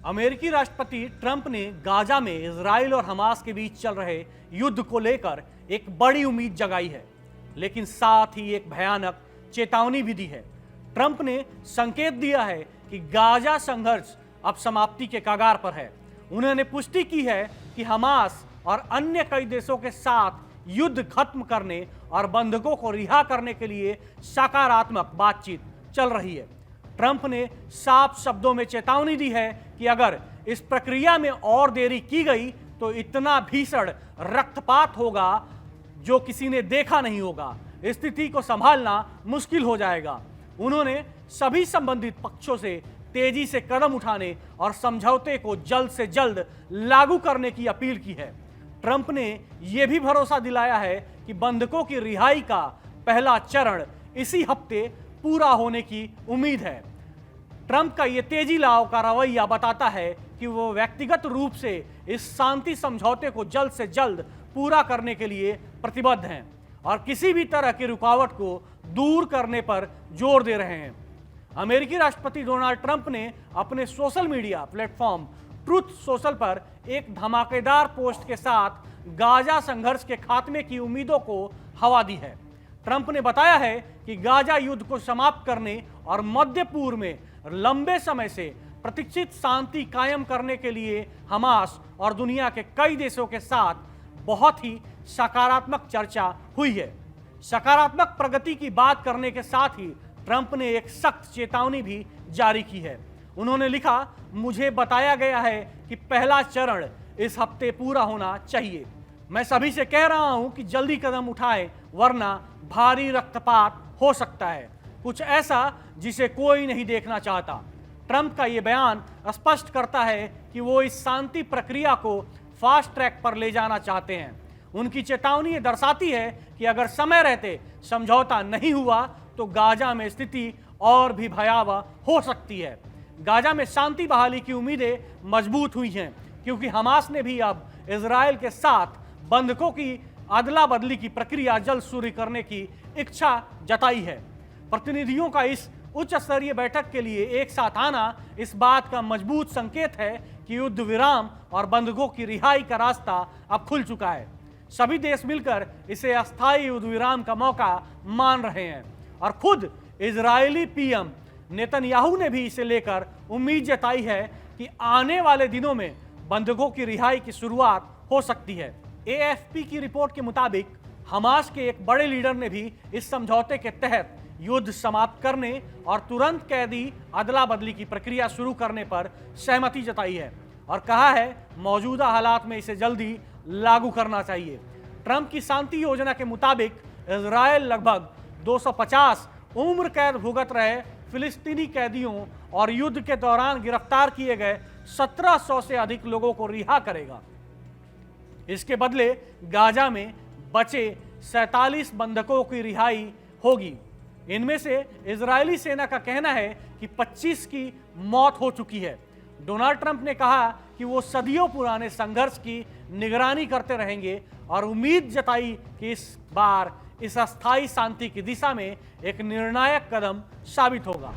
अमेरिकी राष्ट्रपति ट्रंप ने गाजा में इजराइल और हमास के बीच चल रहे युद्ध को लेकर एक बड़ी उम्मीद जगाई है, लेकिन साथ ही एक भयानक चेतावनी भी दी है। ट्रंप ने संकेत दिया है कि गाजा संघर्ष अब समाप्ति के कगार पर है। उन्होंने पुष्टि की है कि हमास और अन्य कई देशों के साथ युद्ध खत्म करने और बंधकों को रिहा करने के लिए सकारात्मक बातचीत चल रही है। ट्रंप ने साफ शब्दों में चेतावनी दी है कि अगर इस प्रक्रिया में और देरी की गई तो इतना भीषण रक्तपात होगा जो किसी ने देखा नहीं होगा। स्थिति को संभालना मुश्किल हो जाएगा। उन्होंने सभी संबंधित पक्षों से तेजी से कदम उठाने और समझौते को जल्द से जल्द लागू करने की अपील की है। ट्रंप ने यह भी भरोसा दिलाया है कि बंधकों की रिहाई का पहला चरण इसी हफ्ते पूरा होने की उम्मीद है। ट्रंप का यह तेजी लाओ का रवैया बताता है कि वो व्यक्तिगत रूप से इस शांति समझौते को जल्द से जल्द पूरा करने के लिए प्रतिबद्ध हैं और किसी भी तरह की रुकावट को दूर करने पर जोर दे रहे हैं। अमेरिकी राष्ट्रपति डोनाल्ड ट्रंप ने अपने social media platform truth social पर एक धमाकेदार पोस्ट के साथ गाजा संघर्ष के खात्मे की उम्मीदों को हवा दी है। ट्रंप ने बताया है कि गाजा युद्ध को समाप्त करने और मध्य पूर्व में लंबे समय से प्रतीक्षित शांति कायम करने के लिए हमास और दुनिया के कई देशों के साथ बहुत ही सकारात्मक चर्चा हुई है। सकारात्मक प्रगति की बात करने के साथ ही ट्रंप ने एक सख्त चेतावनी भी जारी की है। उन्होंने लिखा, मुझे बताया गया है कि पहला चरण इस हफ्ते पूरा होना चाहिए। मैं सभी से कह रहा हूं कि जल्दी कदम उठाएं, वरना भारी रक्तपात हो सकता है, कुछ ऐसा जिसे कोई नहीं देखना चाहता। ट्रंप का यह बयान स्पष्ट करता है कि वो इस शांति प्रक्रिया को फास्ट ट्रैक पर ले जाना चाहते हैं। उनकी चेतावनी ये दर्शाती है कि अगर समय रहते समझौता नहीं हुआ तो गाजा में स्थिति और भी भयावह हो सकती है। गाजा में शांति बहाली की उम्मीदें मजबूत हुई हैं क्योंकि हमास ने भी अब इजराइल के साथ बंधकों की अदला बदली की प्रक्रिया जल्द शुरू करने की इच्छा जताई है। प्रतिनिधियों का इस उच्च स्तरीय बैठक के लिए एक साथ आना इस बात का मजबूत संकेत है कि युद्ध विराम और बंधकों की रिहाई का रास्ता अब खुल चुका है। सभी देश मिलकर इसे अस्थायी युद्ध विराम का मौका मान रहे हैं और खुद इजरायली पीएम नेतन्याहू ने भी इसे लेकर उम्मीद जताई है कि आने वाले दिनों में बंधकों की रिहाई की शुरुआत हो सकती है। एएफपी की रिपोर्ट के मुताबिक हमास के एक बड़े लीडर ने भी इस समझौते के तहत युद्ध समाप्त करने और तुरंत कैदी अदला बदली की प्रक्रिया शुरू करने पर सहमति जताई है और कहा है मौजूदा हालात में इसे जल्दी लागू करना चाहिए। ट्रंप की शांति योजना के मुताबिक इजरायल लगभग 250 उम्र कैद भुगत रहे फिलिस्तीनी कैदियों और युद्ध के दौरान गिरफ्तार किए गए 1700 से अधिक लोगों को रिहा करेगा। इसके बदले गाजा में बचे 47 बंधकों की रिहाई होगी। इनमें से इजरायली सेना का कहना है कि 25 की मौत हो चुकी है। डोनाल्ड ट्रंप ने कहा कि वो सदियों पुराने संघर्ष की निगरानी करते रहेंगे और उम्मीद जताई कि इस बार इस अस्थायी शांति की दिशा में एक निर्णायक कदम साबित होगा।